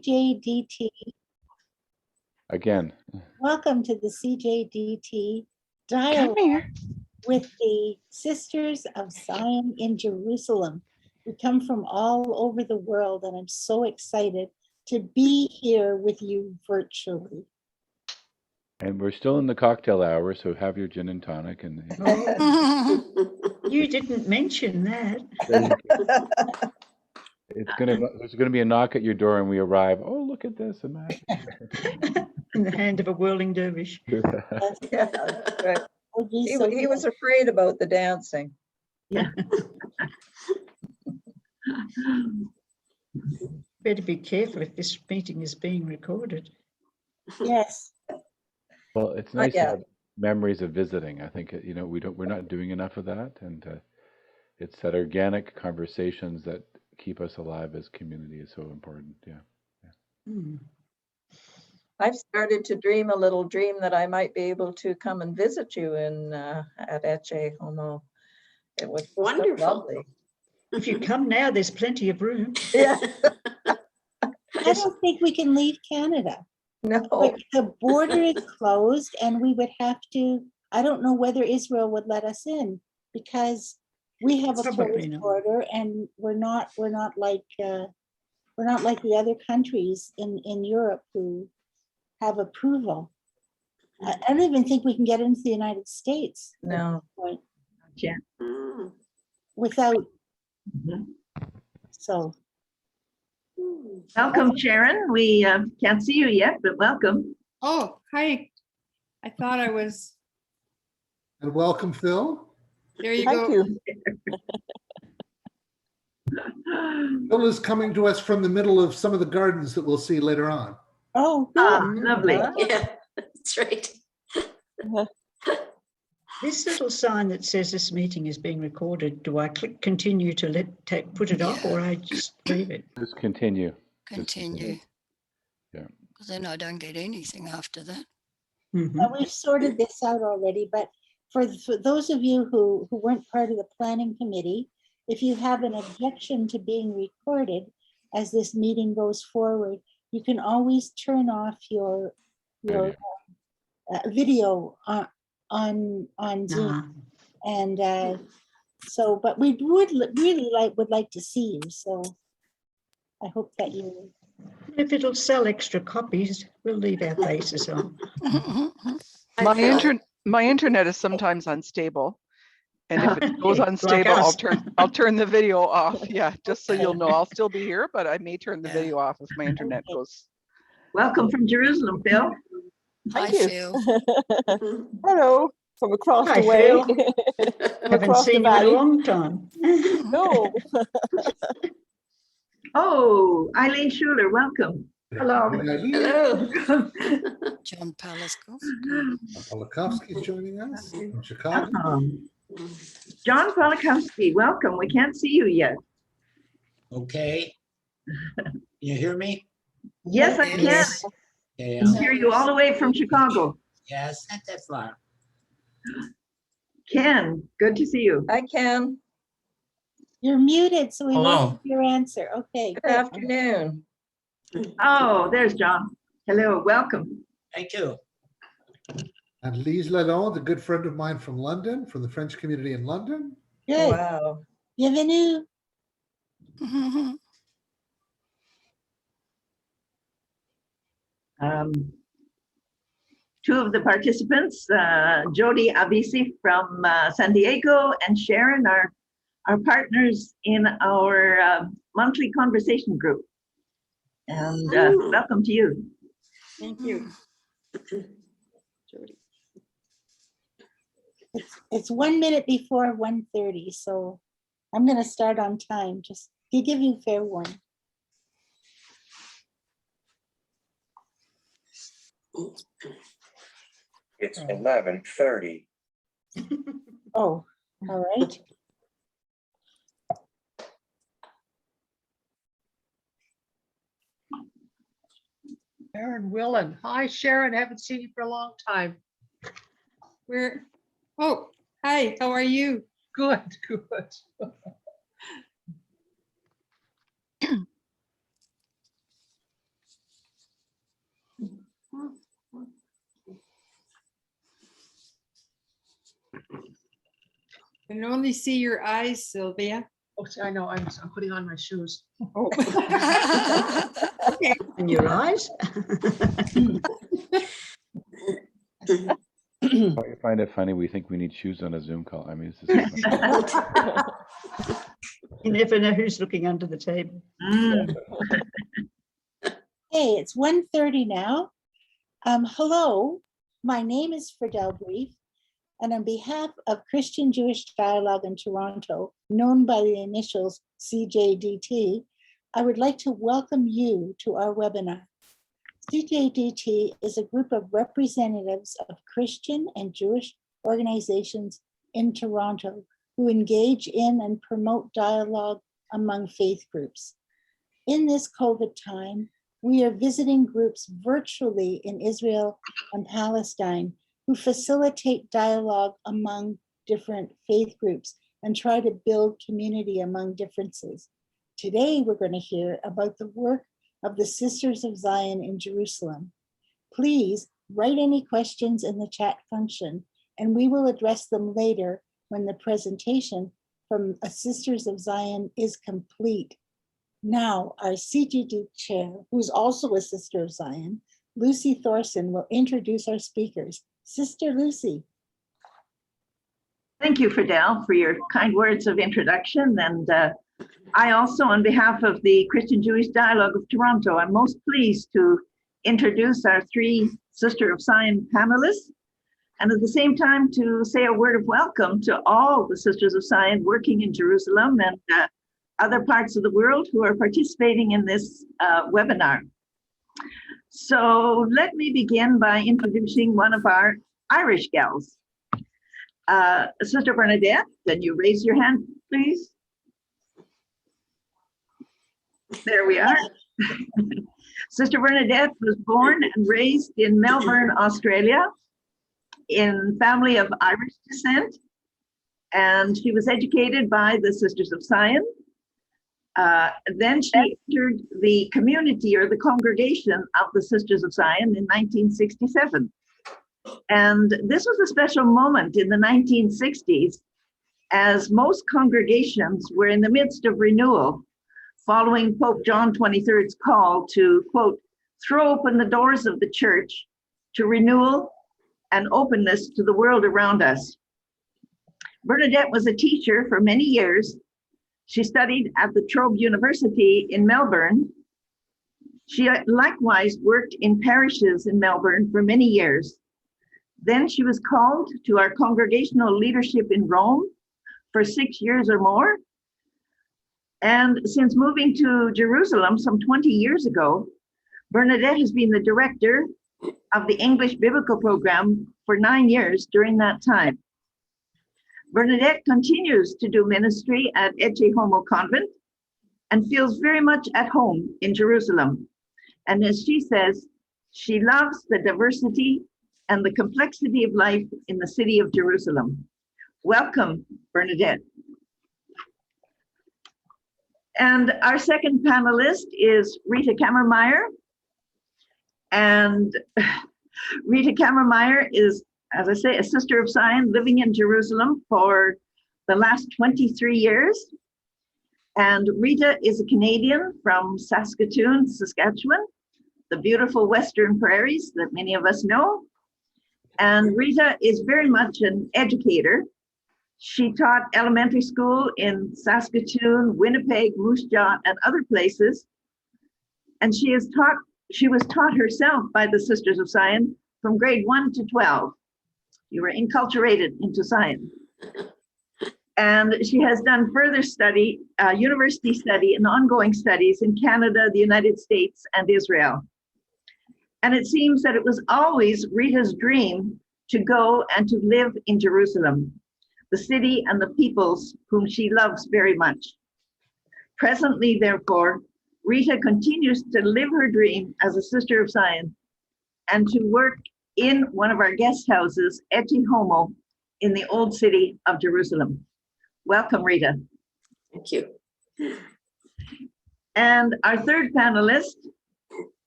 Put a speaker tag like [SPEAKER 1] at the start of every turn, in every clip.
[SPEAKER 1] CJDT.
[SPEAKER 2] Again.
[SPEAKER 1] Welcome to the CJDT
[SPEAKER 3] Come
[SPEAKER 1] dialogue
[SPEAKER 3] here.
[SPEAKER 1] with the Sisters of Sion in Jerusalem. We come from all over the world, and I'm so excited to be here with you virtually.
[SPEAKER 2] And we're still in the cocktail hour, so have your gin and tonic. And
[SPEAKER 4] You didn't mention that.
[SPEAKER 2] there's gonna be a knock at your door, and we arrive. Oh, look at this! Imagine.
[SPEAKER 4] In the hand of a whirling dervish.
[SPEAKER 5] Yeah, right.
[SPEAKER 1] Would be
[SPEAKER 5] He,
[SPEAKER 1] so
[SPEAKER 5] he was afraid about the dancing.
[SPEAKER 4] Better be careful if this meeting is being recorded.
[SPEAKER 1] Yes.
[SPEAKER 2] Well, it's nice to
[SPEAKER 5] yeah.
[SPEAKER 2] have memories of visiting. I think we're not doing enough of that, and it's that organic conversations that keep us alive as community is so important. Yeah.
[SPEAKER 5] I've started to dream a little dream that I might be able to come and visit you in at Eche Homo. It was
[SPEAKER 6] Wonderful.
[SPEAKER 5] So lovely.
[SPEAKER 4] If you come now, there's plenty of room.
[SPEAKER 5] Yeah.
[SPEAKER 1] I don't think we can leave Canada.
[SPEAKER 5] No.
[SPEAKER 1] But the border is closed, and we would have to, I don't know whether Israel would let us in, because we have a
[SPEAKER 4] Probably
[SPEAKER 1] closed
[SPEAKER 4] not.
[SPEAKER 1] border, and we're not like the other countries in Europe who have approval. I don't even think we can get into the United States
[SPEAKER 5] No.
[SPEAKER 6] Mm.
[SPEAKER 1] without, so.
[SPEAKER 7] Welcome, Sharon. We can't see you yet, but welcome.
[SPEAKER 3] Oh, hi. I thought I was,
[SPEAKER 8] And welcome, Phil.
[SPEAKER 3] there you
[SPEAKER 5] Thank
[SPEAKER 3] go.
[SPEAKER 5] you.
[SPEAKER 8] Phil is coming to us from the middle of some of the gardens that we'll see later on.
[SPEAKER 1] Oh,
[SPEAKER 7] Ah,
[SPEAKER 1] good.
[SPEAKER 7] lovely.
[SPEAKER 6] Yeah, that's right.
[SPEAKER 4] This little sign that says this meeting is being recorded, do I click continue to put it off, or I just leave it?
[SPEAKER 2] Just continue.
[SPEAKER 9] Continue.
[SPEAKER 2] Yeah.
[SPEAKER 9] Because then I don't get anything after that.
[SPEAKER 1] Now, we've sorted this out already, but for those of you who weren't part of the planning committee, if you have an objection to being recorded as this meeting goes forward, you can always turn off your video on Zoom. And so, but we would like to see you. So I hope that you.
[SPEAKER 4] If it'll sell extra copies, we'll leave our faces on.
[SPEAKER 3] My internet is sometimes unstable. And if it goes
[SPEAKER 4] Like
[SPEAKER 3] unstable,
[SPEAKER 4] us.
[SPEAKER 3] I'll turn the video off. Yeah, just so you'll know, I'll still be here, but I may turn the video off if my internet goes.
[SPEAKER 7] Welcome from Jerusalem, Phil.
[SPEAKER 9] Hi,
[SPEAKER 5] Thank you.
[SPEAKER 9] Phil.
[SPEAKER 5] Hello, from across
[SPEAKER 4] Hi,
[SPEAKER 5] the way.
[SPEAKER 4] Phil.
[SPEAKER 5] From
[SPEAKER 4] Haven't
[SPEAKER 5] across the
[SPEAKER 4] seen you in a
[SPEAKER 5] valley.
[SPEAKER 4] long time.
[SPEAKER 5] No.
[SPEAKER 7] Oh, Eileen Schuler, welcome.
[SPEAKER 4] Hello.
[SPEAKER 6] Hello.
[SPEAKER 9] John Palaskov.
[SPEAKER 8] Polakowski's joining us from Chicago.
[SPEAKER 7] John Polakowski, welcome. We can't see you yet.
[SPEAKER 10] Okay. You hear me?
[SPEAKER 7] Yes, I can.
[SPEAKER 9] Yes.
[SPEAKER 10] Okay,
[SPEAKER 7] Hear you all the way from Chicago.
[SPEAKER 10] yes, not that far.
[SPEAKER 7] Ken, good to see you.
[SPEAKER 5] I can.
[SPEAKER 1] You're muted, so we
[SPEAKER 10] Hello.
[SPEAKER 1] won't hear your answer. Okay.
[SPEAKER 5] Good
[SPEAKER 1] good.
[SPEAKER 5] afternoon.
[SPEAKER 7] Oh, there's John. Hello, welcome.
[SPEAKER 10] Thank you.
[SPEAKER 8] And Lise Lalonde, a good friend of mine from London, from the French community in London.
[SPEAKER 1] Good.
[SPEAKER 5] Wow.
[SPEAKER 1] Bienvenue.
[SPEAKER 7] Two of the participants, Jody Avisi from San Diego and Sharon are partners in our monthly conversation group. And welcome to you.
[SPEAKER 5] Thank you.
[SPEAKER 1] It's 1 minute before 1:30, so I'm going to start on time, just to give you fair warning.
[SPEAKER 11] It's 11:30.
[SPEAKER 1] Oh, all right.
[SPEAKER 12] Sharon Willen. Hi, Sharon. Haven't seen you for a long time.
[SPEAKER 3] Oh, hi, how are you?
[SPEAKER 12] Good, good.
[SPEAKER 13] Can only see your eyes, Sylvia.
[SPEAKER 12] Oh, I know, I'm putting on my shoes.
[SPEAKER 13] Oh.
[SPEAKER 4] And your eyes?
[SPEAKER 2] I find it funny. We think we need shoes on a Zoom call. I mean, it's just
[SPEAKER 4] You never know who's looking under the table.
[SPEAKER 1] Hey, it's 1:30 now. Hello, my name is Fidel Brief, and on behalf of Christian Jewish Dialogue in Toronto, known by the initials CJDT, I would like to welcome you to our webinar. CJDT is a group of representatives of Christian and Jewish organizations in Toronto who engage in and promote dialogue among faith groups. In this COVID time, we are visiting groups virtually in Israel and Palestine who facilitate dialogue among different faith groups and try to build community among differences. Today, we're going to hear about the work of the Sisters of Zion in Jerusalem. Please write any questions in the chat function, and we will address them later when the presentation from a Sisters of Zion is complete. Now, our CGD chair, who's also a Sister of Zion, Lucy Thorson, will introduce our speakers. Sister Lucy.
[SPEAKER 7] Thank you, Fidel, for your kind words of introduction. And I also, on behalf of the Christian Jewish Dialogue of Toronto, I'm most pleased to introduce our three Sister of Zion panelists, and at the same time to say a word of welcome to all the Sisters of Zion working in Jerusalem and other parts of the world who are participating in this webinar. So let me begin by introducing one of our Irish gals. Sister Bernadette, can you raise your hand, please? There we are. Sister Bernadette was born and raised in Melbourne, Australia, in family of Irish descent, and she was educated by the Sisters of Zion. Then she entered the community or the congregation of the Sisters of Zion in 1967. And this was a special moment in the 1960s, as most congregations were in the midst of renewal, following Pope John XXIII's call to, quote, throw open the doors of the church to renewal and openness to the world around us. Bernadette was a teacher for many years. She studied at the Trobe University in Melbourne. She likewise worked in parishes in Melbourne for many years. Then she was called to our congregational leadership in Rome for 6 years or more. And since moving to Jerusalem some 20 years ago, Bernadette has been the director of the English Biblical Program for 9 years during that time. Bernadette continues to do ministry at Ecce Homo Convent and feels very much at home in Jerusalem. And as she says, she loves the diversity and the complexity of life in the city of Jerusalem. Welcome, Bernadette. And our second panelist is Rita Kammermeyer. And Rita Kammermeyer is, as I say, a Sister of Zion living in Jerusalem for the last 23 years. And Rita is a Canadian from Saskatoon, Saskatchewan, the beautiful Western prairies that many of us know. And Rita is very much an educator. She taught elementary school in Saskatoon, Winnipeg, Moose Jaw, and other places. And she was taught herself by the Sisters of Zion from grade 1 to 12. You were enculturated into Zion. And she has done further study, university study and ongoing studies in Canada, the United States, and Israel. And it seems that it was always Rita's dream to go and to live in Jerusalem, the city and the peoples whom she loves very much. Presently, therefore, Rita continues to live her dream as a Sister of Zion and to work in one of our guest houses, Ecce Homo, in the old city of Jerusalem. Welcome, Rita.
[SPEAKER 6] Thank you.
[SPEAKER 7] And our third panelist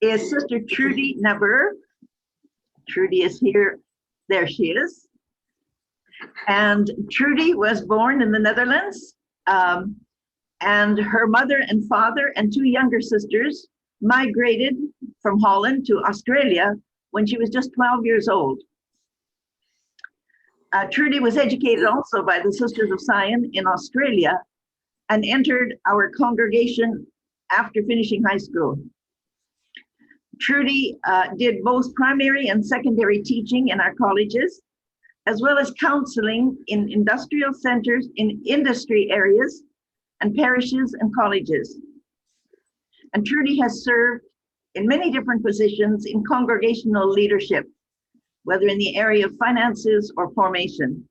[SPEAKER 7] is Sister Trudy Naber. Trudy is here. There she is. And Trudy was born in the Netherlands. And her mother and father and two younger sisters migrated from Holland to Australia when she was just 12 years old. Trudy was educated also by the Sisters of Sion in Australia and entered our congregation after finishing high school. Trudy did both primary and secondary teaching in our colleges, as well as counseling in industrial centers in industry areas and parishes and colleges. And Trudy has served in many different positions in congregational leadership, whether in the area of finances or formation.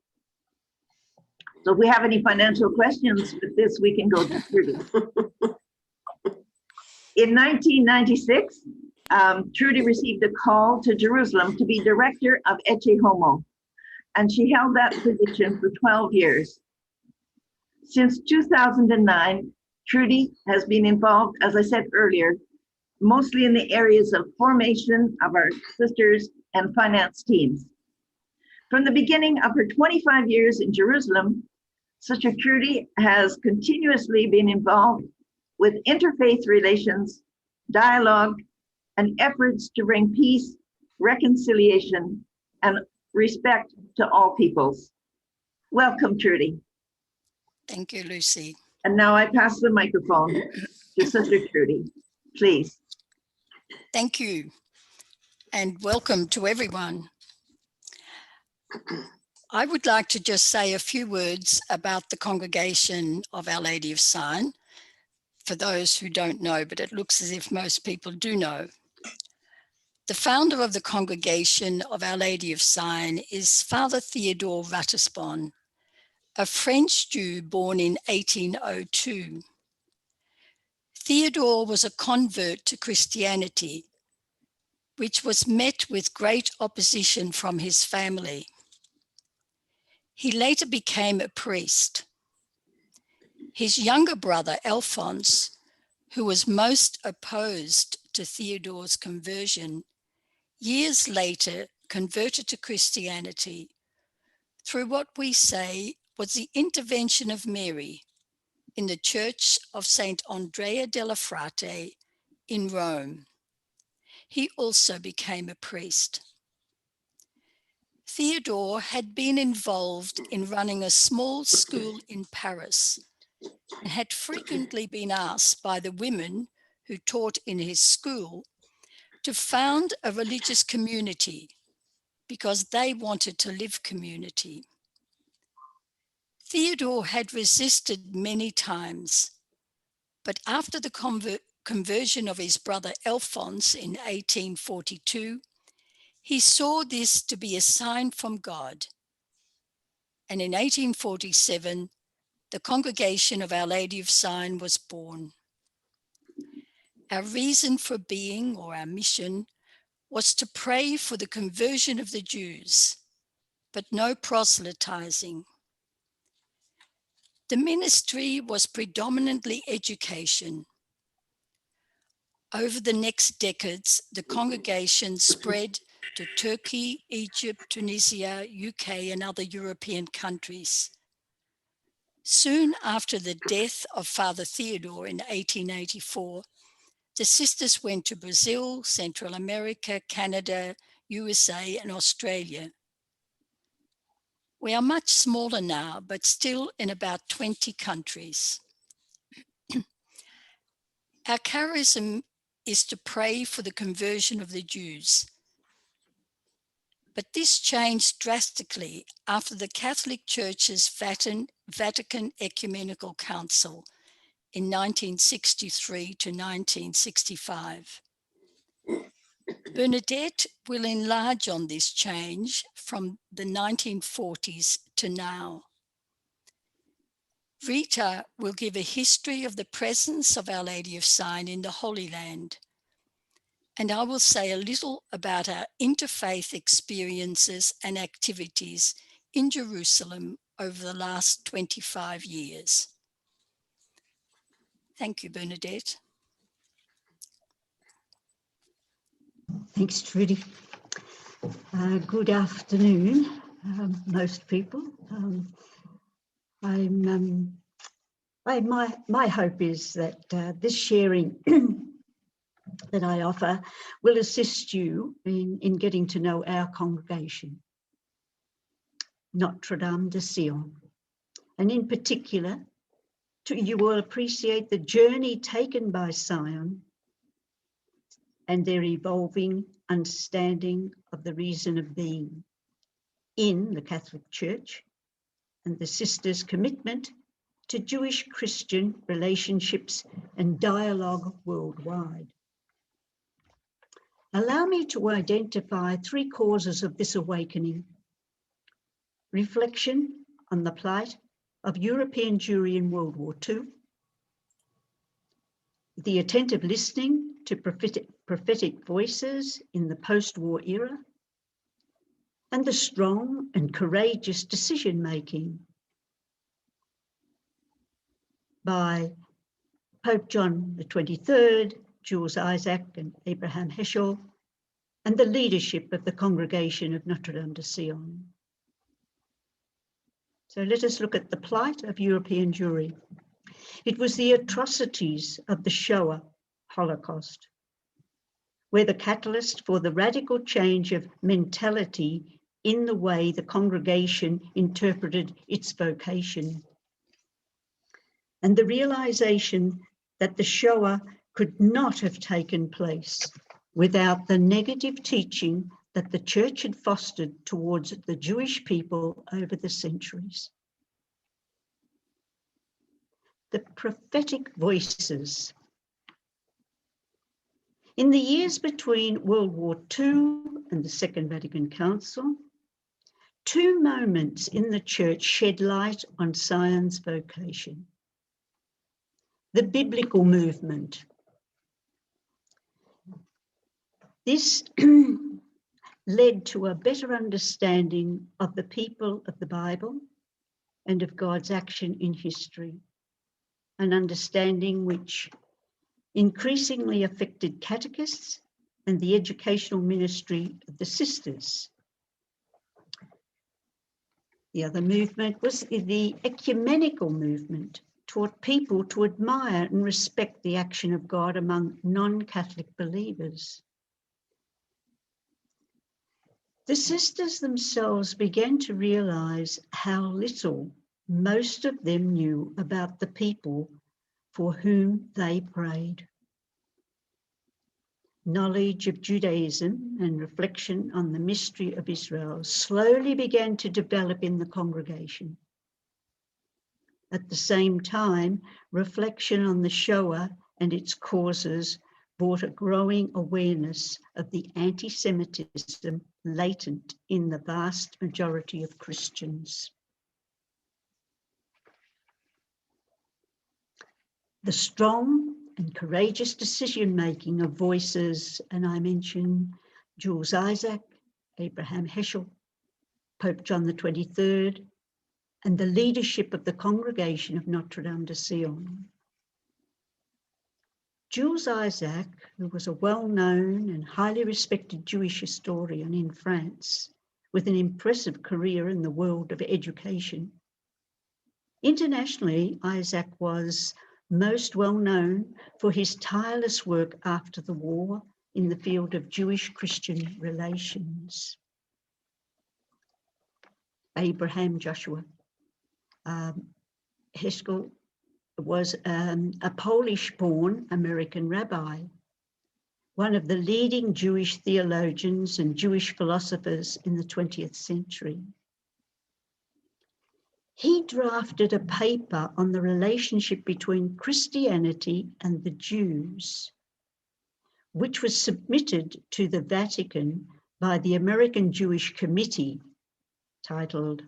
[SPEAKER 7] So if we have any financial questions with this, we can go to Trudy. In 1996, Trudy received a call to Jerusalem to be director of Ecce Homo, and she held that position for 12 years. Since 2009, Trudy has been involved, as I said earlier, mostly in the areas of formation of our sisters and finance teams. From the beginning of her 25 years in Jerusalem, Sister Trudy has continuously been involved with interfaith relations, dialogue, and efforts to bring peace, reconciliation, and respect to all peoples. Welcome, Trudy.
[SPEAKER 9] Thank you, Lucy.
[SPEAKER 7] And now I pass the microphone to Sister Trudy, please.
[SPEAKER 9] Thank you, and welcome to everyone. I would like to just say a few words about the congregation of Our Lady of Sion, for those who don't know, but it looks as if most people do know. The founder of the congregation of Our Lady of Sion is Father Theodore Ratisbonne, a French Jew born in 1802. Theodore was a convert to Christianity, which was met with great opposition from his family. He later became a priest. His younger brother, Alphonse, who was most opposed to Theodore's conversion, years later converted to Christianity through what we say was the intervention of Mary in the Church of Saint Andrea della Frate in Rome. He also became a priest. Theodore had been involved in running a small school in Paris and had frequently been asked by the women who taught in his school to found a religious community because they wanted to live community. Theodore had resisted many times, but after the conversion of his brother Alphonse in 1842, he saw this to be a sign from God. And in 1847, the congregation of Our Lady of Sion was born. Our reason for being, or our mission, was to pray for the conversion of the Jews, but no proselytizing. The ministry was predominantly education. Over the next decades, the congregation spread to Turkey, Egypt, Tunisia, UK, and other European countries. Soon after the death of Father Theodore in 1884, the sisters went to Brazil, Central America, Canada, USA, and Australia. We are much smaller now, but still in about 20 countries. Our charism is to pray for the conversion of the Jews. But this changed drastically after the Catholic Church's Vatican Ecumenical Council in 1963 to 1965. Bernadette will enlarge on this change from the 1940s to now. Rita will give a history of the presence of Our Lady of Sion in the Holy Land, and I will say a little about our interfaith experiences and activities in Jerusalem over the last 25 years. Thank you, Bernadette.
[SPEAKER 4] Thanks, Trudy. Good afternoon, most people. My hope is that this sharing that I offer will assist you in getting to know our congregation, Notre-Dame de Sion. And in particular, you will appreciate the journey taken by Sion and their evolving understanding of the reason of being in the Catholic Church and the sisters' commitment to Jewish-Christian relationships and dialogue worldwide. Allow me to identify 3 causes of this awakening: reflection on the plight of European Jewry in World War II, the attentive listening to prophetic voices in the post-war era, and the strong and courageous decision-making by Pope John the 23rd, Jules Isaac and Abraham Heschel, and the leadership of the congregation of Notre-Dame de Sion. So let us look at the plight of European Jewry. It was the atrocities of the Shoah Holocaust, where the catalyst for the radical change of mentality in the way the congregation interpreted its vocation, and the realization that the Shoah could not have taken place without the negative teaching that the church had fostered towards the Jewish people over the centuries. The prophetic voices. In the years between World War II and the Second Vatican Council, 2 moments in the church shed light on Sion's vocation. The biblical movement. This led to a better understanding of the people of the Bible and of God's action in history, an understanding which increasingly affected catechists and the educational ministry of the sisters. The other movement was the ecumenical movement, taught people to admire and respect the action of God among non-Catholic believers. The sisters themselves began to realize how little most of them knew about the people for whom they prayed. Knowledge of Judaism and reflection on the mystery of Israel slowly began to develop in the congregation. At the same time, reflection on the Shoah and its causes brought a growing awareness of the anti-Semitism latent in the vast majority of Christians. The strong and courageous decision-making of voices, and I mention Jules Isaac, Abraham Heschel, Pope John the 23rd, and the leadership of the congregation of Notre-Dame de Sion. Jules Isaac, who was a well-known and highly respected Jewish historian in France, with an impressive career in the world of education. Internationally, Isaac was most well known for his tireless work after the war in the field of Jewish-Christian relations. Abraham Joshua Heschel was a Polish-born American rabbi, one of the leading Jewish theologians and Jewish philosophers in the 20th century. He drafted a paper on the relationship between Christianity and the Jews, which was submitted to the Vatican by the American Jewish Committee, titled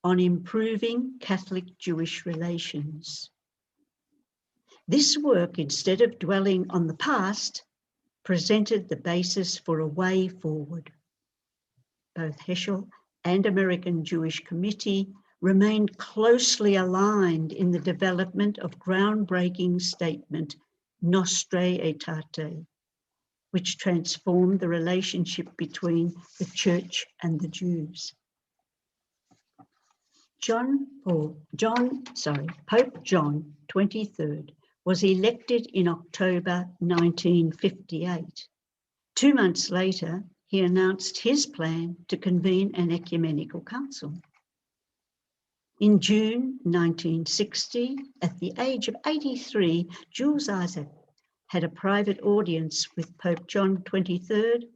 [SPEAKER 4] On Improving Catholic-Jewish Relations. This work, instead of dwelling on the past, presented the basis for a way forward. Both Heschel and American Jewish Committee remained closely aligned in the development of groundbreaking statement Nostre Aetate, which transformed the relationship between the church and the Jews. Pope John 23rd was elected in October 1958. 2 months later, he announced his plan to convene an ecumenical council. In June 1960, at the age of 83, Jules Isaac had a private audience with Pope John XXIII,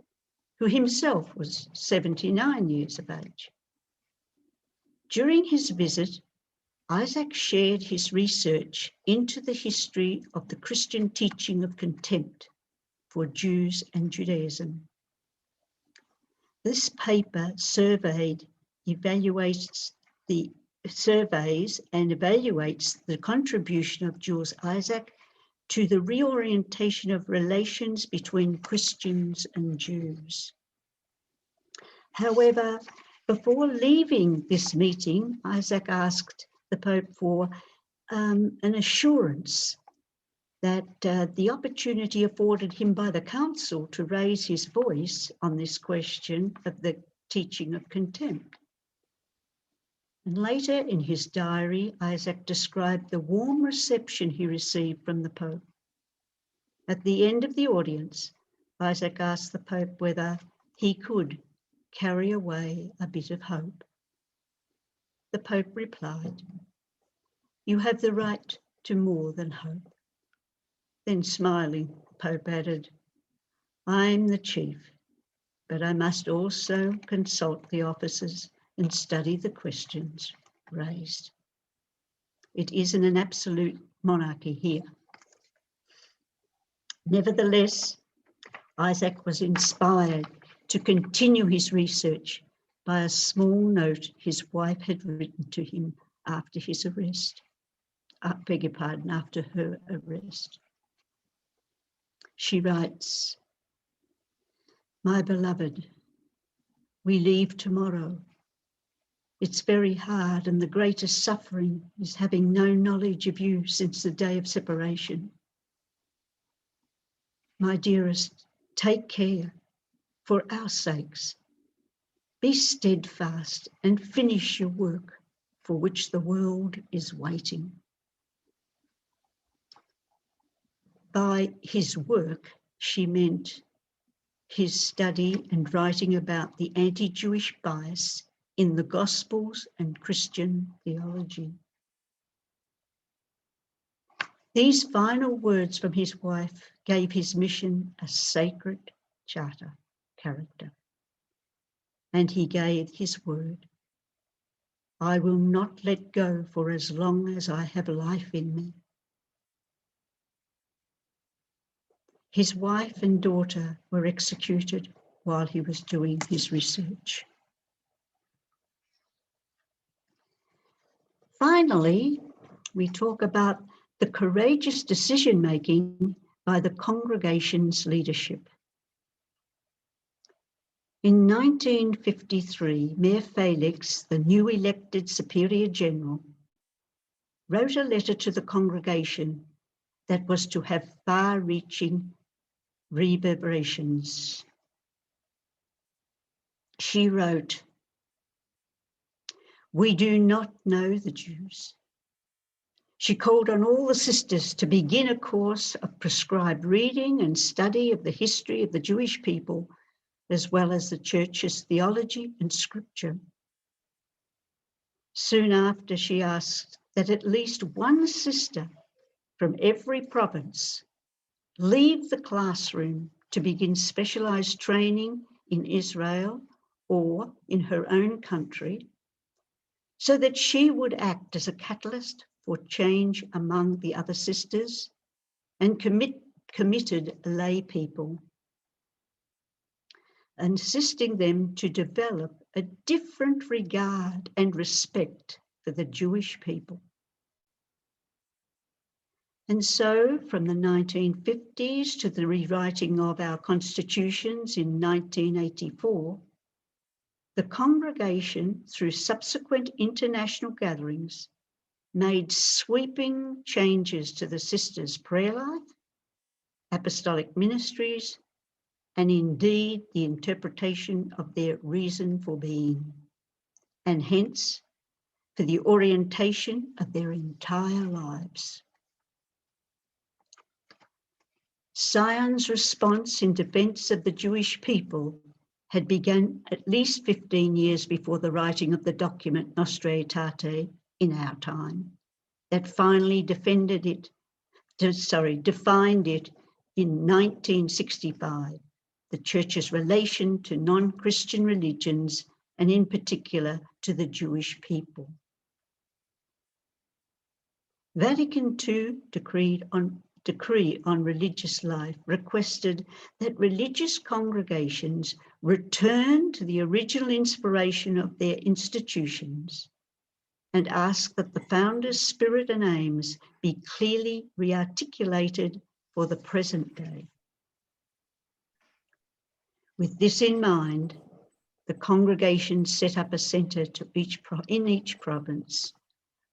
[SPEAKER 4] who himself was 79 years of age. During his visit, Isaac shared his research into the history of the Christian teaching of contempt for Jews and Judaism. This paper surveys and evaluates the contribution of Jules Isaac to the reorientation of relations between Christians and Jews. However, before leaving this meeting, Isaac asked the Pope for an assurance that the opportunity afforded him by the Council to raise his voice on this question of the teaching of contempt. And later in his diary, Isaac described the warm reception he received from the Pope. At the end of the audience, Isaac asked the Pope whether he could carry away a bit of hope. The Pope replied, "You have the right to more than hope." Then smiling, the Pope added, "I'm the chief, but I must also consult the officers and study the questions raised. It isn't an absolute monarchy here." Nevertheless, Isaac was inspired to continue his research by a small note his wife had written to him after his arrest. After her arrest. She writes, "My beloved, we leave tomorrow. It's very hard, and the greatest suffering is having no knowledge of you since the day of separation. My dearest, take care for our sakes. Be steadfast and finish your work for which the world is waiting." By his work, she meant his study and writing about the anti-Jewish bias in the Gospels and Christian theology. These final words from his wife gave his mission a sacred character. And he gave his word, "I will not let go for as long as I have life in me." His wife and daughter were executed while he was doing his research. Finally, we talk about the courageous decision-making by the congregation's leadership. In 1953, Mayor Felix, the new elected Superior General, wrote a letter to the congregation that was to have far-reaching reverberations. She wrote, "We do not know the Jews." She called on all the sisters to begin a course of prescribed reading and study of the history of the Jewish people, as well as the Church's theology and scripture. Soon after, she asked that at least one sister from every province leave the classroom to begin specialized training in Israel or in her own country, so that she would act as a catalyst for change among the other sisters and committed lay people, assisting them to develop a different regard and respect for the Jewish people. And so, from the 1950s to the rewriting of our constitutions in 1984, the congregation, through subsequent international gatherings, made sweeping changes to the sisters' prayer life, apostolic ministries, and indeed the interpretation of their reason for being, and hence for the orientation of their entire lives. Sion's response in defense of the Jewish people had begun at least 15 years before the writing of the document Nostra Aetate in our time, that finally defined it in 1965, the Church's relation to non-Christian religions, and in particular to the Jewish people. Vatican II decree on religious life requested that religious congregations return to the original inspiration of their institutions and asked that the founder's spirit and aims be clearly re-articulated for the present day. With this in mind, the congregation set up a centre in each province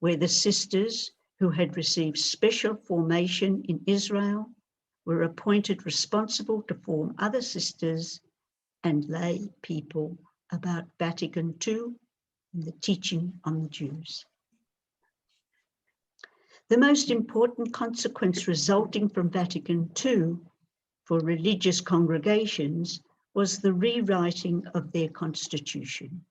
[SPEAKER 4] where the sisters who had received special formation in Israel were appointed responsible to form other sisters and lay people about Vatican II and the teaching on the Jews. The most important consequence resulting from Vatican II for religious congregations was the rewriting of their constitution.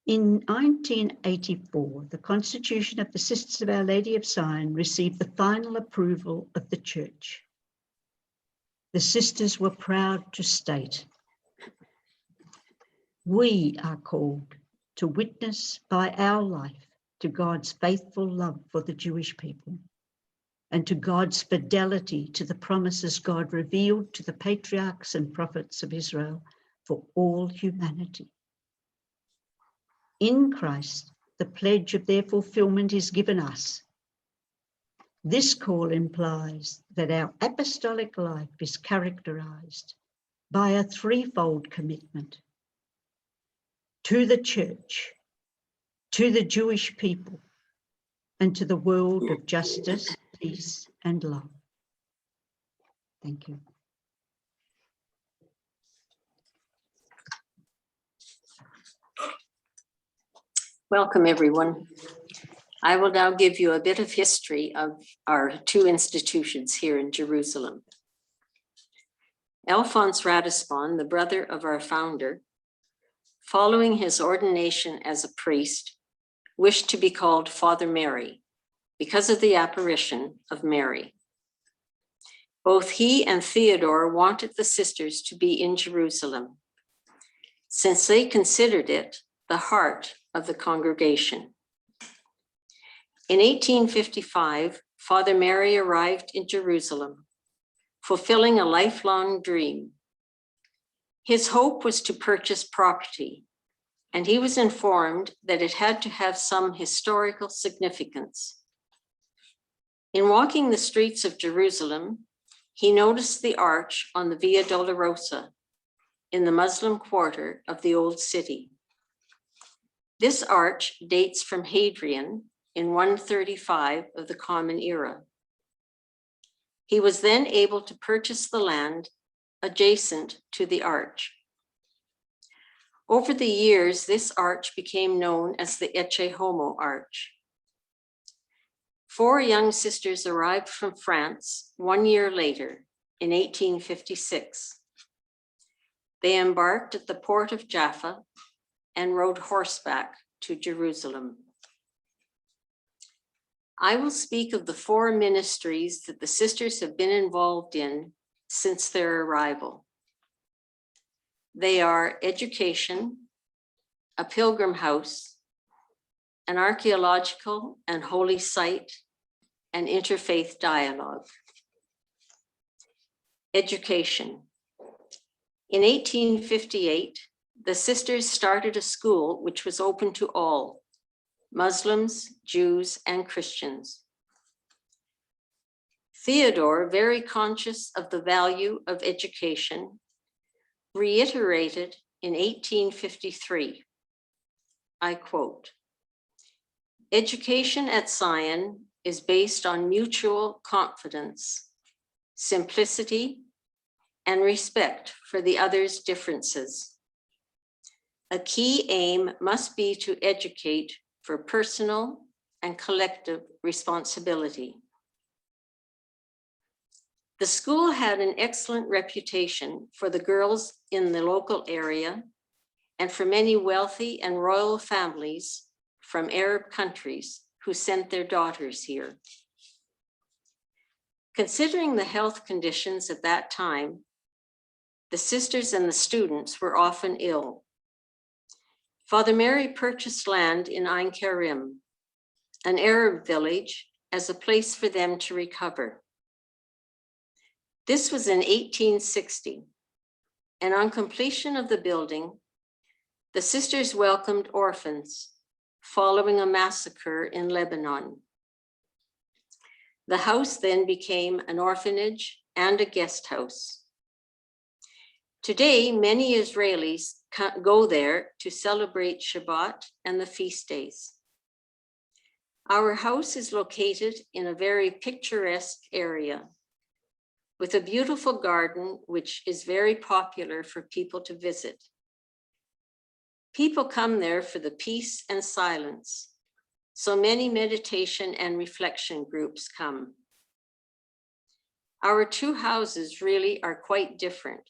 [SPEAKER 4] In 1984, the Constitution of the Sisters of Our Lady of Sion received the final approval of the Church. The sisters were proud to state, "We are called to witness by our life to God's faithful love for the Jewish people and to God's fidelity to the promises God revealed to the patriarchs and prophets of Israel for all humanity. In Christ, the pledge of their fulfillment is given us. This call implies that our apostolic life is characterized by a threefold commitment to the Church, to the Jewish people, and to the world of justice, peace, and love." Thank you.
[SPEAKER 6] Welcome, everyone. I will now give you a bit of history of our two institutions here in Jerusalem. Alphonse Ratisbonne, the brother of our founder, following his ordination as a priest, wished to be called Father Mary because of the apparition of Mary. Both he and Theodore wanted the sisters to be in Jerusalem, since they considered it the heart of the congregation. In 1855, Father Mary arrived in Jerusalem, fulfilling a lifelong dream. His hope was to purchase property, and he was informed that it had to have some historical significance. In walking the streets of Jerusalem, he noticed the arch on the Via Dolorosa in the Muslim quarter of the old city. This arch dates from Hadrian in 135 of the Common Era. He was then able to purchase the land adjacent to the arch. Over the years, this arch became known as the Ecce Homo Arch. 4 young sisters arrived from France 1 year later, in 1856. They embarked at the port of Jaffa and rode horseback to Jerusalem. I will speak of the 4 ministries that the sisters have been involved in since their arrival. They are education, a pilgrim house, an archaeological and holy site, and interfaith dialogue. Education. In 1858, the sisters started a school which was open to all, Muslims, Jews, and Christians. Theodore, very conscious of the value of education, reiterated in 1853, I quote, "Education at Sion is based on mutual confidence, simplicity, and respect for the other's differences. A key aim must be to educate for personal and collective responsibility. The school had an excellent reputation for the girls in the local area and for many wealthy and royal families from Arab countries who sent their daughters here. Considering the health conditions at that time, the sisters and the students were often ill. Father Mary purchased land in Ein Karim, an Arab village, as a place for them to recover. This was in 1860, and on completion of the building, the sisters welcomed orphans following a massacre in Lebanon. The house then became an orphanage and a guest house. Today, many Israelis go there to celebrate Shabbat and the feast days. Our house is located in a very picturesque area with a beautiful garden, which is very popular for people to visit. People come there for the peace and silence, so many meditation and reflection groups come. Our two houses really are quite different,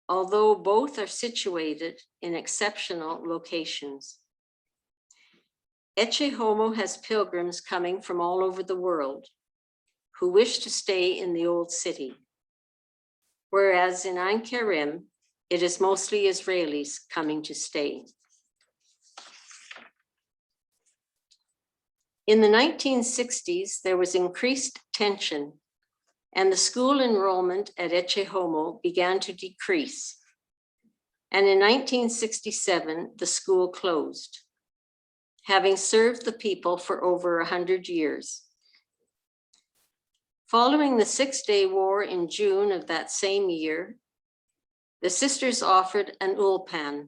[SPEAKER 6] although both are situated in exceptional locations. Ecce Homo has pilgrims coming from all over the world who wish to stay in the old city, whereas in Ein Karim, it is mostly Israelis coming to stay. In the 1960s, there was increased tension, and the school enrollment at Ecce Homo began to decrease. And in 1967, the school closed, having served the people for over 100 years. Following the Six-Day War in June of that same year, the sisters offered an ulpan,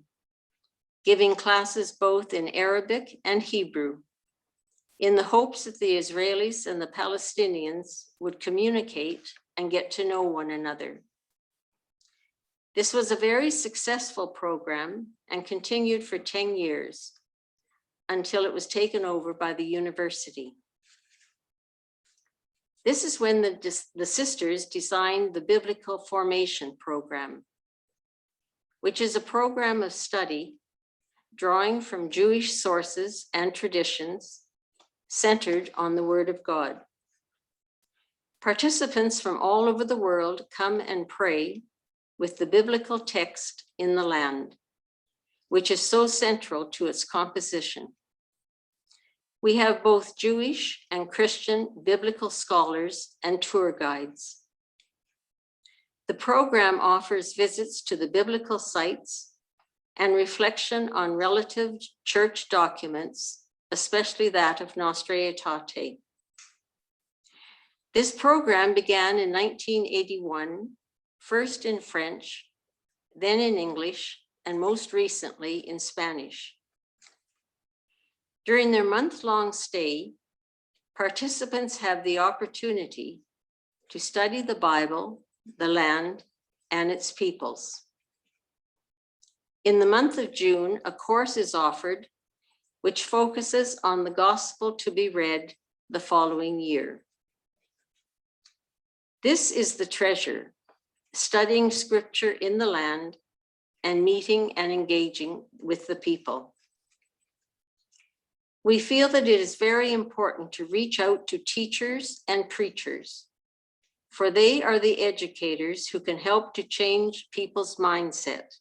[SPEAKER 6] giving classes both in Arabic and Hebrew, in the hopes that the Israelis and the Palestinians would communicate and get to know one another. This was a very successful program and continued for 10 years until it was taken over by the university. This is when the sisters designed the Biblical Formation Program, which is a program of study drawing from Jewish sources and traditions centered on the Word of God. Participants from all over the world come and pray with the biblical text in the land, which is so central to its composition. We have both Jewish and Christian biblical scholars and tour guides. The program offers visits to the biblical sites and reflection on relative church documents, especially that of Nostra Aetate. This program began in 1981, first in French, then in English, and most recently in Spanish. During their month-long stay, participants have the opportunity to study the Bible, the land, and its peoples. In the month of June, a course is offered which focuses on the gospel to be read the following year. This is the treasure, studying scripture in the land and meeting and engaging with the people. We feel that it is very important to reach out to teachers and preachers, for they are the educators who can help to change people's mindset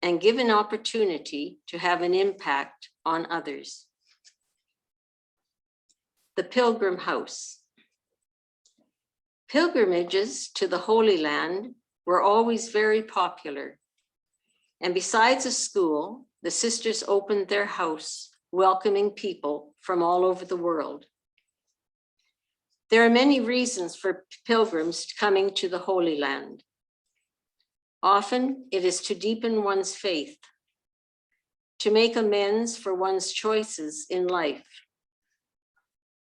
[SPEAKER 6] and give an opportunity to have an impact on others. The Pilgrim House. Pilgrimages to the Holy Land were always very popular. And besides a school, the sisters opened their house, welcoming people from all over the world. There are many reasons for pilgrims coming to the Holy Land. Often it is to deepen one's faith, to make amends for one's choices in life,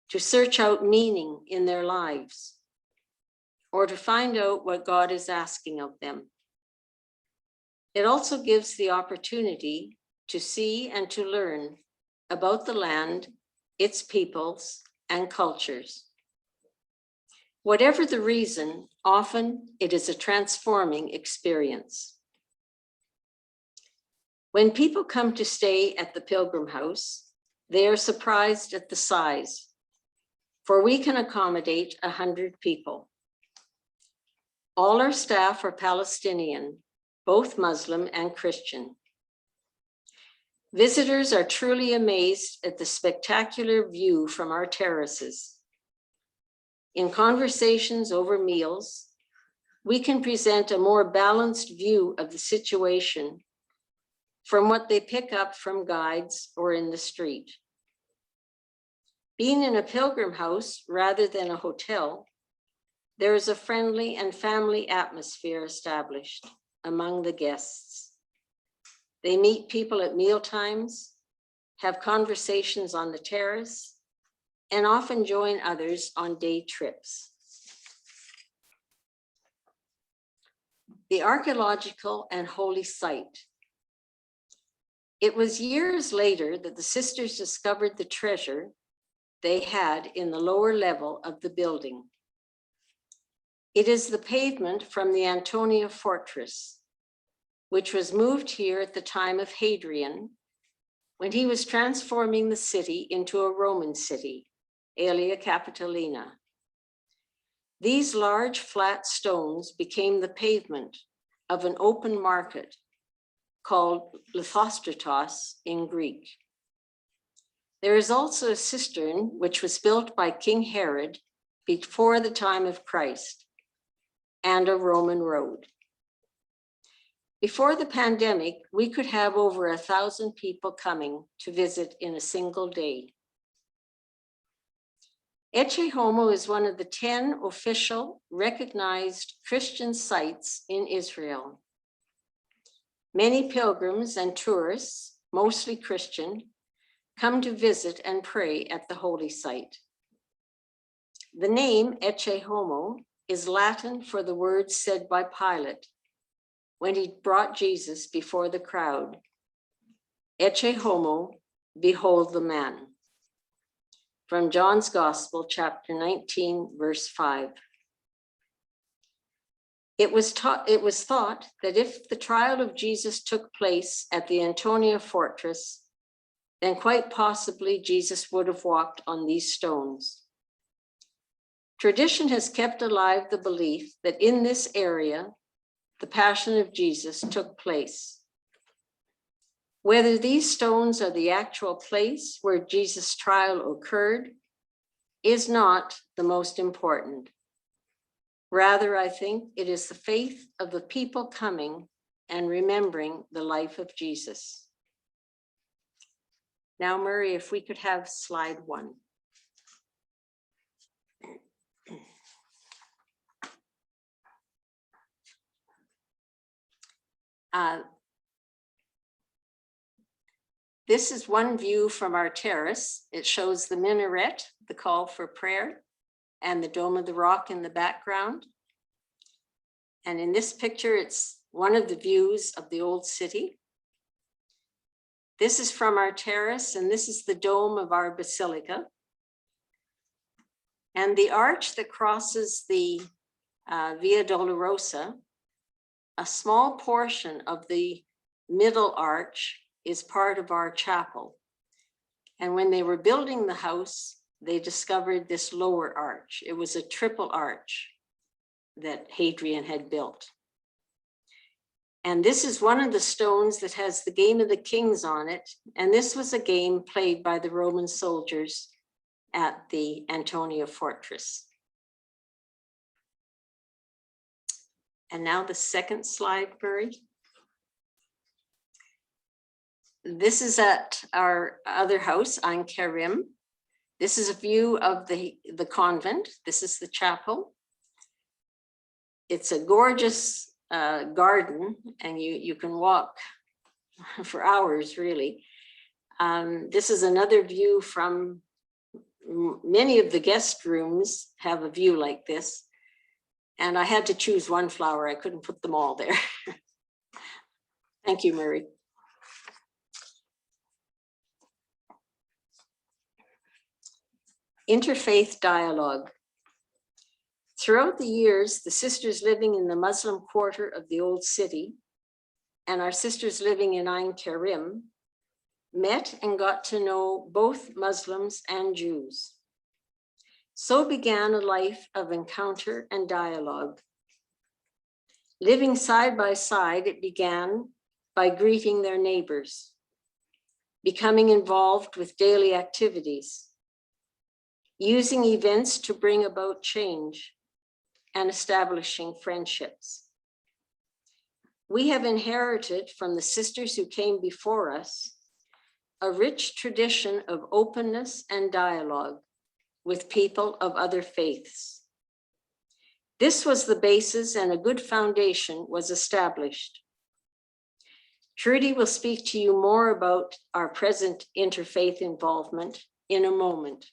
[SPEAKER 6] to search out meaning in their lives, or to find out what God is asking of them. It also gives the opportunity to see and to learn about the land, its peoples, and cultures. Whatever the reason, often it is a transforming experience. When people come to stay at the Pilgrim House, they are surprised at the size, for we can accommodate 100 people. All our staff are Palestinian, both Muslim and Christian. Visitors are truly amazed at the spectacular view from our terraces. In conversations over meals, we can present a more balanced view of the situation from what they pick up from guides or in the street. Being in a pilgrim house rather than a hotel, there is a friendly and family atmosphere established among the guests. They meet people at mealtimes, have conversations on the terrace, and often join others on day trips. The archaeological and holy site. It was years later that the sisters discovered the treasure they had in the lower level of the building. It is the pavement from the Antonia fortress, which was moved here at the time of Hadrian, when he was transforming the city into a Roman city, Aelia Capitolina. These large flat stones became the pavement of an open market called lithostratos in Greek. There is also a cistern which was built by King Herod before the time of Christ, and a Roman road. Before the pandemic, we could have over 1,000 people coming to visit in a single day. Ecce Homo is one of the 10 official recognized Christian sites in Israel. Many pilgrims and tourists, mostly Christian, come to visit and pray at the holy site. The name Ecce Homo is Latin for the words said by Pilate when he brought Jesus before the crowd. Ecce Homo, behold the man. From John's Gospel, chapter 19, verse 5. It was thought that if the trial of Jesus took place at the Antonia fortress, then quite possibly Jesus would have walked on these stones. Tradition has kept alive the belief that in this area, the Passion of Jesus took place. Whether these stones are the actual place where Jesus' trial occurred is not the most important. Rather, I think it is the faith of the people coming and remembering the life of Jesus. Now, Murray, if we could have slide 1. This is one view from our terrace. It shows the minaret, the call for prayer, and the Dome of the Rock in the background. And in this picture, it's one of the views of the old city. This is from our terrace, and this is the dome of our basilica. And the arch that crosses the Via Dolorosa, a small portion of the middle arch is part of our chapel. And when they were building the house, they discovered this lower arch. It was a triple arch that Hadrian had built. And this is one of the stones that has the Game of the Kings on it. And this was a game played by the Roman soldiers at the Antonia fortress. And now the second slide, Murray. This is at our other house on Karim. This is a view of the convent. This is the chapel. It's a gorgeous garden, and you can walk for hours, really. This is another view from many of the guest rooms have a view like this. And I had to choose one flower. I couldn't put them all there. Thank you, Murray. Interfaith dialogue. Throughout the years, the sisters living in the Muslim quarter of the old city and our sisters living in Ein Karim met and got to know both Muslims and Jews. So began a life of encounter and dialogue. Living side by side, it began by greeting their neighbors, becoming involved with daily activities, using events to bring about change, and establishing friendships. We have inherited from the sisters who came before us a rich tradition of openness and dialogue with people of other faiths. This was the basis, and a good foundation was established. Trudy will speak to you more about our present interfaith involvement in a moment.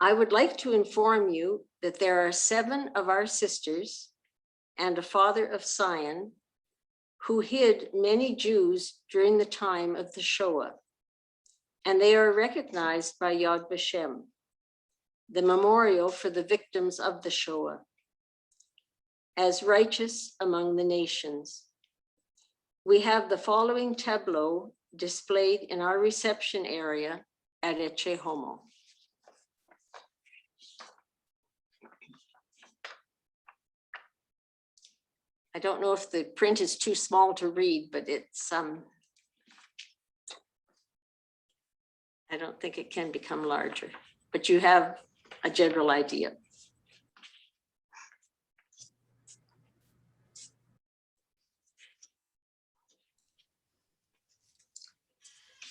[SPEAKER 6] I would like to inform you that there are 7 of our sisters and a father of Sion who hid many Jews during the time of the Shoah, and they are recognized by Yad Vashem, the memorial for the victims of the Shoah, as righteous among the nations. We have the following tableau displayed in our reception area at Ecce Homo. I don't know if the print is too small to read, but it's, I don't think it can become larger, but you have a general idea.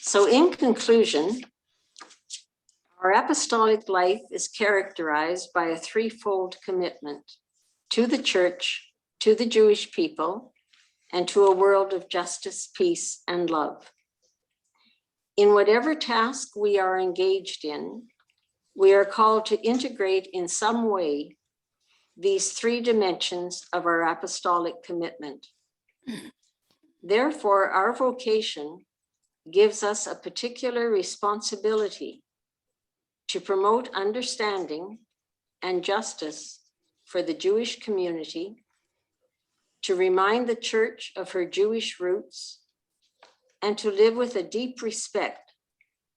[SPEAKER 6] So in conclusion, our apostolic life is characterized by a threefold commitment to the church, to the Jewish people, and to a world of justice, peace, and love. In whatever task we are engaged in, we are called to integrate in some way these 3 dimensions of our apostolic commitment. Therefore, our vocation gives us a particular responsibility to promote understanding and justice for the Jewish community, to remind the church of her Jewish roots, and to live with a deep respect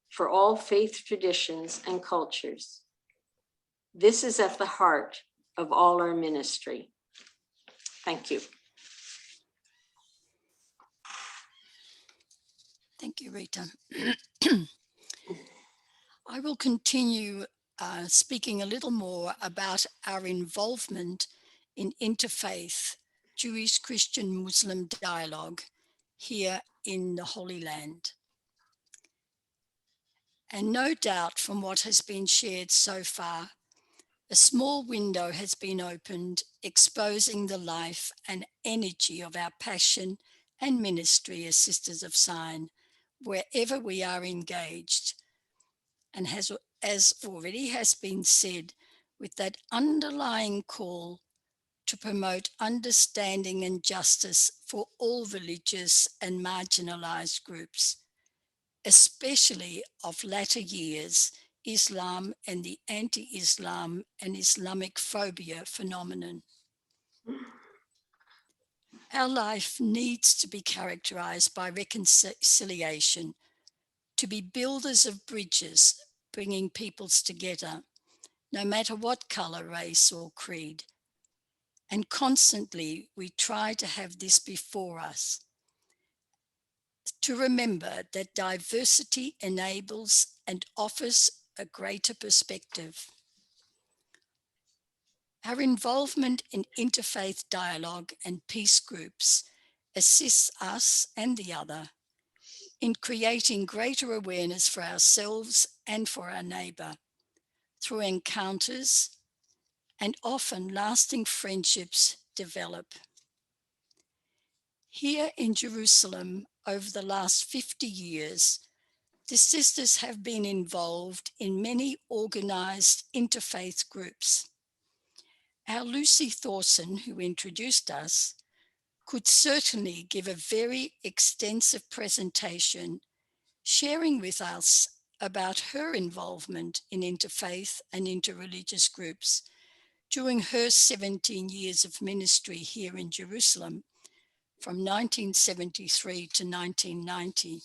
[SPEAKER 6] for all faith traditions and cultures. This is at the heart of all our ministry. Thank you.
[SPEAKER 9] Thank you, Rita. I will continue speaking a little more about our involvement in interfaith Jewish, Christian, Muslim dialogue here in the Holy Land. And no doubt from what has been shared so far, a small window has been opened, exposing the life and energy of our passion and ministry as Sisters of Sion, wherever we are engaged. And as already has been said, with that underlying call to promote understanding and justice for all religious and marginalized groups, especially of latter years, Islam and the anti-Islam and Islamic phobia phenomenon. Our life needs to be characterized by reconciliation, to be builders of bridges, bringing peoples together, no matter what color, race, or creed. And constantly we try to have this before us, to remember that diversity enables and offers a greater perspective. Our involvement in interfaith dialogue and peace groups assists us and the other in creating greater awareness for ourselves and for our neighbor through encounters, and often lasting friendships develop. Here in Jerusalem, over the last 50 years, the sisters have been involved in many organized interfaith groups. Our Lucy Thorson, who introduced us, could certainly give a very extensive presentation sharing with us about her involvement in interfaith and interreligious groups during her 17 years of ministry here in Jerusalem from 1973 to 1990.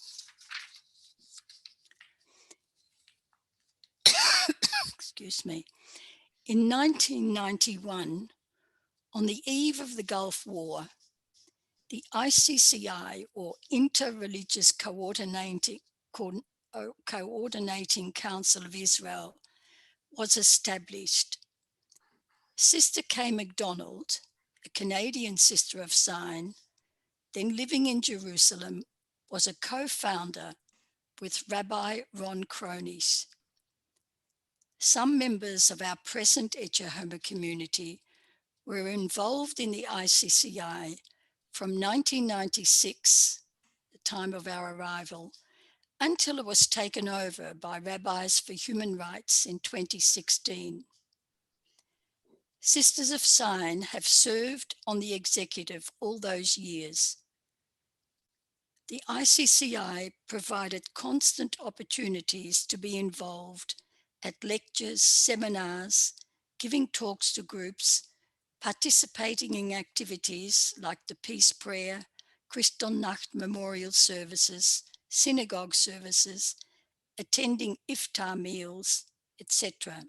[SPEAKER 9] Excuse me. In 1991, on the eve of the Gulf War, the ICCI, or Interreligious Coordinating Council of Israel, was established. Sister Kay MacDonald, a Canadian sister of Sion, then living in Jerusalem, was a co-founder with Rabbi Ron Cronies. Some members of our present Eche Homo community were involved in the ICCI from 1996, the time of our arrival, until it was taken over by Rabbis for Human Rights in 2016. Sisters of Sion have served on the executive all those years. The ICCI provided constant opportunities to be involved at lectures, seminars, giving talks to groups, participating in activities like the Peace Prayer, Kristallnacht memorial services, synagogue services, attending iftar meals, etc.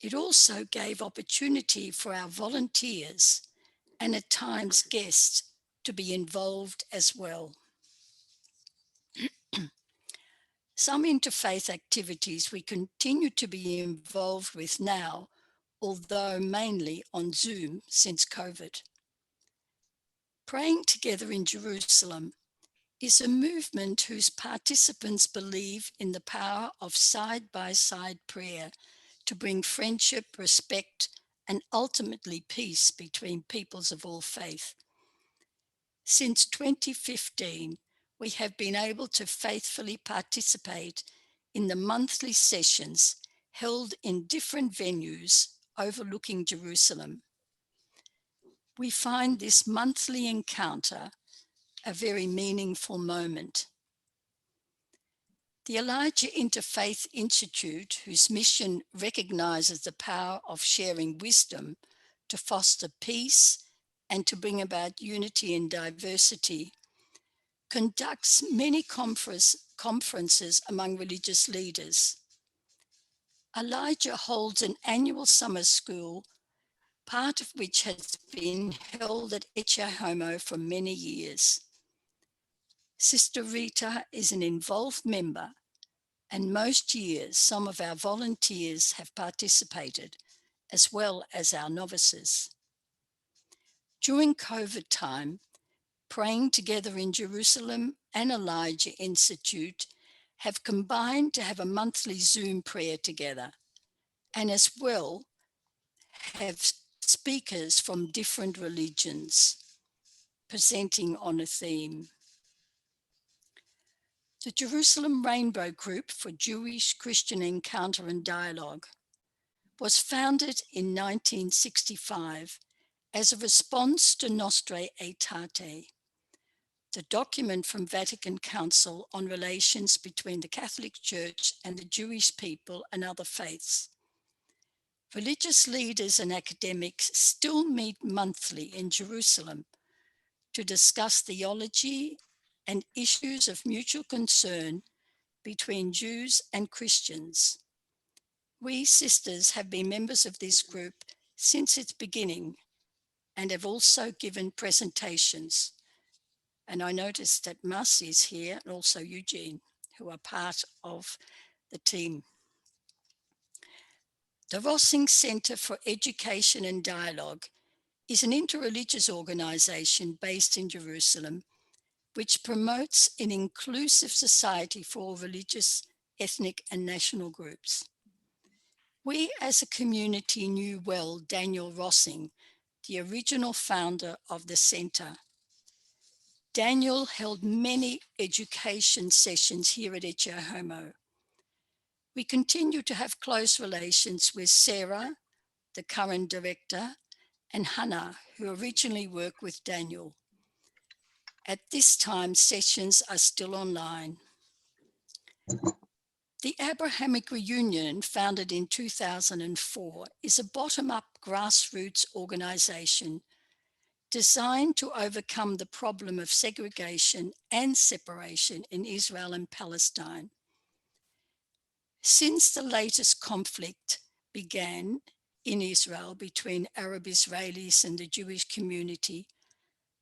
[SPEAKER 9] It also gave opportunity for our volunteers and at times guests to be involved as well. Some interfaith activities we continue to be involved with now, although mainly on Zoom since COVID. Praying Together in Jerusalem is a movement whose participants believe in the power of side-by-side prayer to bring friendship, respect, and ultimately peace between peoples of all faith. Since 2015, we have been able to faithfully participate in the monthly sessions held in different venues overlooking Jerusalem. We find this monthly encounter a very meaningful moment. The Elijah Interfaith Institute, whose mission recognizes the power of sharing wisdom to foster peace and to bring about unity and diversity, conducts many conferences among religious leaders. Elijah holds an annual summer school, part of which has been held at Eche Homo for many years. Sister Rita is an involved member, and most years some of our volunteers have participated, as well as our novices. During COVID time, Praying Together in Jerusalem and Elijah Institute have combined to have a monthly Zoom prayer together, and as well have speakers from different religions presenting on a theme. The Jerusalem Rainbow Group for Jewish Christian Encounter and Dialogue was founded in 1965 as a response to Nostra Aetate, the document from Vatican Council on relations between the Catholic Church and the Jewish people and other faiths. Religious leaders and academics still meet monthly in Jerusalem to discuss theology and issues of mutual concern between Jews and Christians. We sisters have been members of this group since its beginning and have also given presentations. And I noticed that Marcy is here and also Eugene, who are part of the team. The Rossing Centre for Education and Dialogue is an interreligious organisation based in Jerusalem, which promotes an inclusive society for all religious, ethnic and national groups. We as a community knew well Daniel Rossing, the original founder of the centre. Daniel held many education sessions here at Eche Homo. We continue to have close relations with Sarah, the current director, and Hannah, who originally worked with Daniel. At this time, sessions are still online. The Abrahamic Reunion, founded in 2004, is a bottom-up grassroots organisation designed to overcome the problem of segregation and separation in Israel and Palestine. Since the latest conflict began in Israel between Arab Israelis and the Jewish community,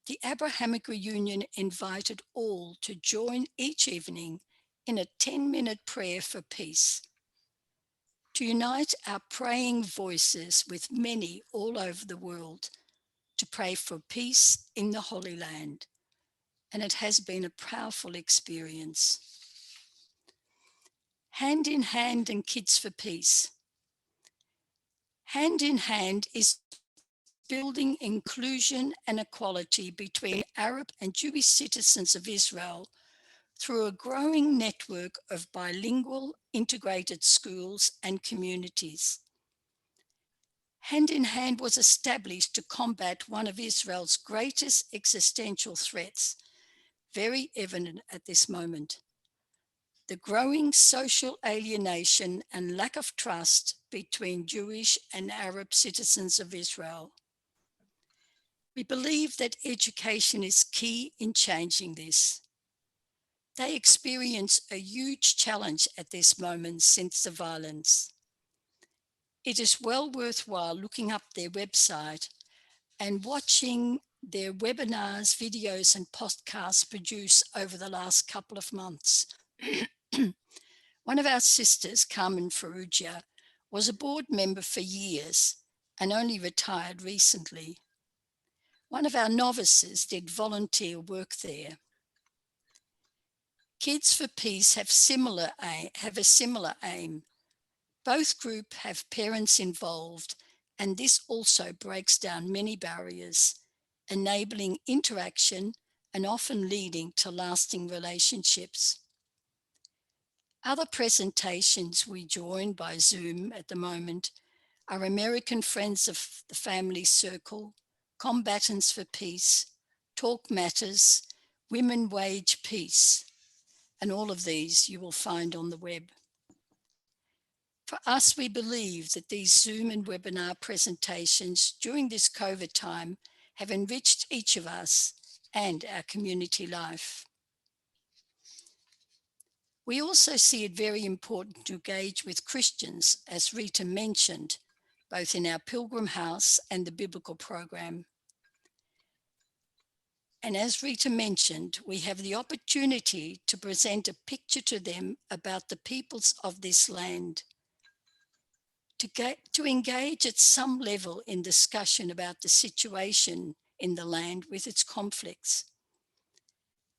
[SPEAKER 9] the Abrahamic Reunion invited all to join each evening in a 10-minute prayer for peace, to unite our praying voices with many all over the world to pray for peace in the Holy Land. And it has been a powerful experience. Hand in Hand and Kids for Peace. Hand in Hand is building inclusion and equality between Arab and Jewish citizens of Israel through a growing network of bilingual integrated schools and communities. Hand in Hand was established to combat one of Israel's greatest existential threats, very evident at this moment: the growing social alienation and lack of trust between Jewish and Arab citizens of Israel. We believe that education is key in changing this. They experience a huge challenge at this moment since the violence. It is well worthwhile looking up their website and watching their webinars, videos, and podcasts produced over the last couple of months. One of our sisters, Carmen Ferrugia, was a board member for years and only retired recently. One of our novices did volunteer work there. Kids for Peace have a similar aim. Both groups have parents involved, and this also breaks down many barriers, enabling interaction and often leading to lasting relationships. Other presentations we join by Zoom at the moment are American Friends of the Family Circle, Combatants for Peace, Talk Matters, Women Wage Peace, and all of these you will find on the web. For us, we believe that these Zoom and webinar presentations during this COVID time have enriched each of us and our community life. We also see it very important to engage with Christians, as Rita mentioned, both in our Pilgrim House and the Biblical Program. And as Rita mentioned, we have the opportunity to present a picture to them about the peoples of this land, to engage at some level in discussion about the situation in the land with its conflicts.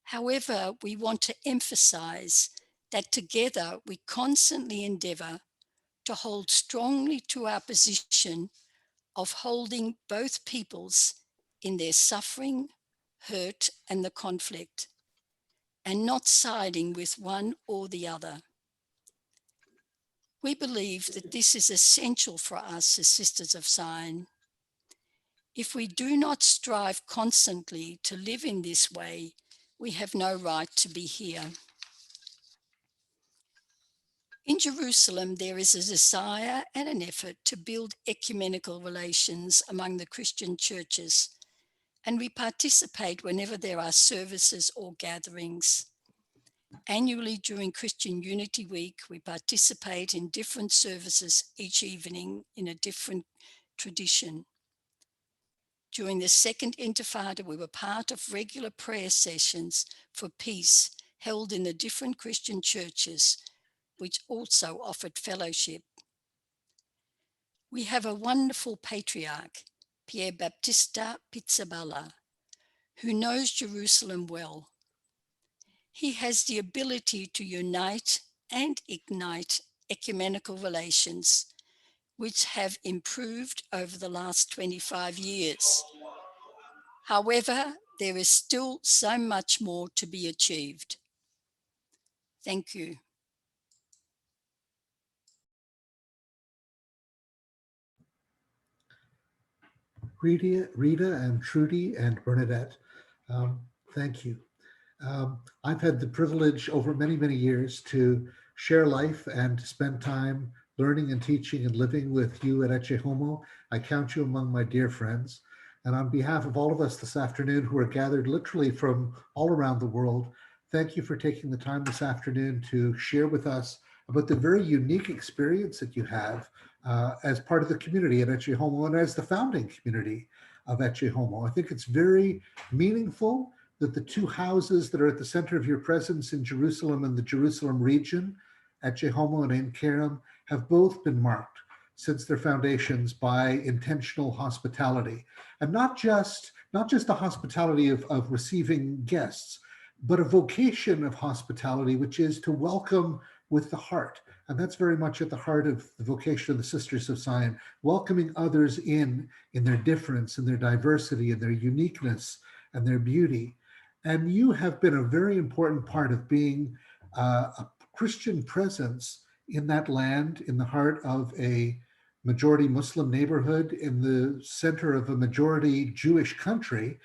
[SPEAKER 9] However, we want to emphasize that together we constantly endeavor to hold strongly to our position of holding both peoples in their suffering, hurt, and the conflict, and not siding with one or the other. We believe that this is essential for us as Sisters of Sion. If we do not strive constantly to live in this way, we have no right to be here. In Jerusalem, there is a desire and an effort to build ecumenical relations among the Christian churches, and we participate whenever there are services or gatherings. Annually during Christian Unity Week, we participate in different services each evening in a different tradition. During the Second Intifada, we were part of regular prayer sessions for peace held in the different Christian churches, which also offered fellowship. We have a wonderful patriarch, Pier Baptista Pizzaballa, who knows Jerusalem well. He has the ability to unite and ignite ecumenical relations, which have improved over the last 25 years. However, there is still so much more to be achieved. Thank you.
[SPEAKER 8] Rita and Trudy and Bernadette. Thank you. I've had the privilege over many, many years to share life and to spend time learning and teaching and living with you at Ecce Homo. I count you among my dear friends. And on behalf of all of us this afternoon who are gathered literally from all around the world, thank you for taking the time this afternoon to share with us about the very unique experience that you have as part of the community at Ecce Homo and as the founding community of Ecce Homo. I think it's very meaningful that the two houses that are at the center of your presence in Jerusalem and the Jerusalem region, Ecce Homo and Ein Kerem, have both been marked since their foundations by intentional hospitality. And not just a hospitality of receiving guests, but a vocation of hospitality, which is to welcome with the heart. And that's very much at the heart of the vocation of the Sisters of Sion, welcoming others in their difference, in their diversity, in their uniqueness, and their beauty. And you have been a very important part of being a Christian presence in that land, in the heart of a majority Muslim neighborhood, in the center of a majority Jewish country,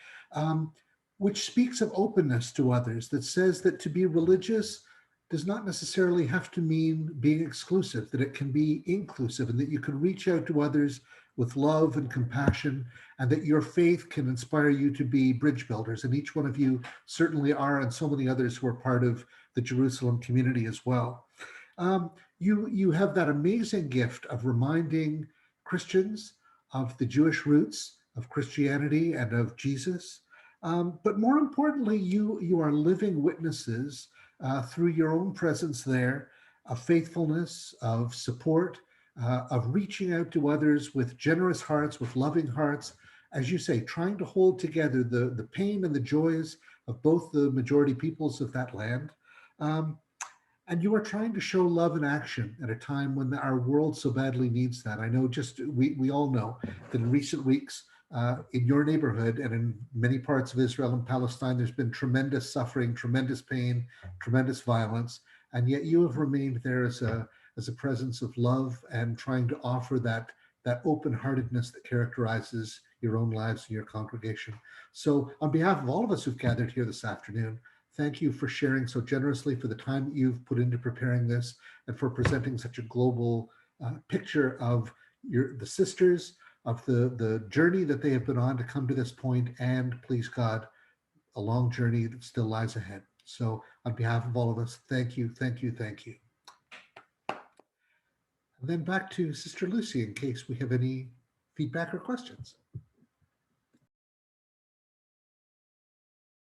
[SPEAKER 8] which speaks of openness to others, that says that to be religious does not necessarily have to mean being exclusive, that it can be inclusive, and that you can reach out to others with love and compassion, and that your faith can inspire you to be bridge builders. And each one of you certainly are, and so many others who are part of the Jerusalem community as well. You have that amazing gift of reminding Christians of the Jewish roots of Christianity and of Jesus. But more importantly, you are living witnesses through your own presence there of faithfulness, of support, of reaching out to others with generous hearts, with loving hearts, as you say, trying to hold together the pain and the joys of both the majority peoples of that land. And you are trying to show love in action at a time when our world so badly needs that. I know we all know that in recent weeks, in your neighborhood and in many parts of Israel and Palestine, there's been tremendous suffering, tremendous pain, tremendous violence, and yet you have remained there as a presence of love and trying to offer that open-heartedness that characterizes your own lives and your congregation. So on behalf of all of us who've gathered here this afternoon, thank you for sharing so generously, for the time that you've put into preparing this, and for presenting such a global picture of the sisters, of the journey that they have been on to come to this point, and please God, a long journey that still lies ahead. So on behalf of all of us, thank you, thank you, thank you. And then back to Sister Lucy in case we have any feedback or questions.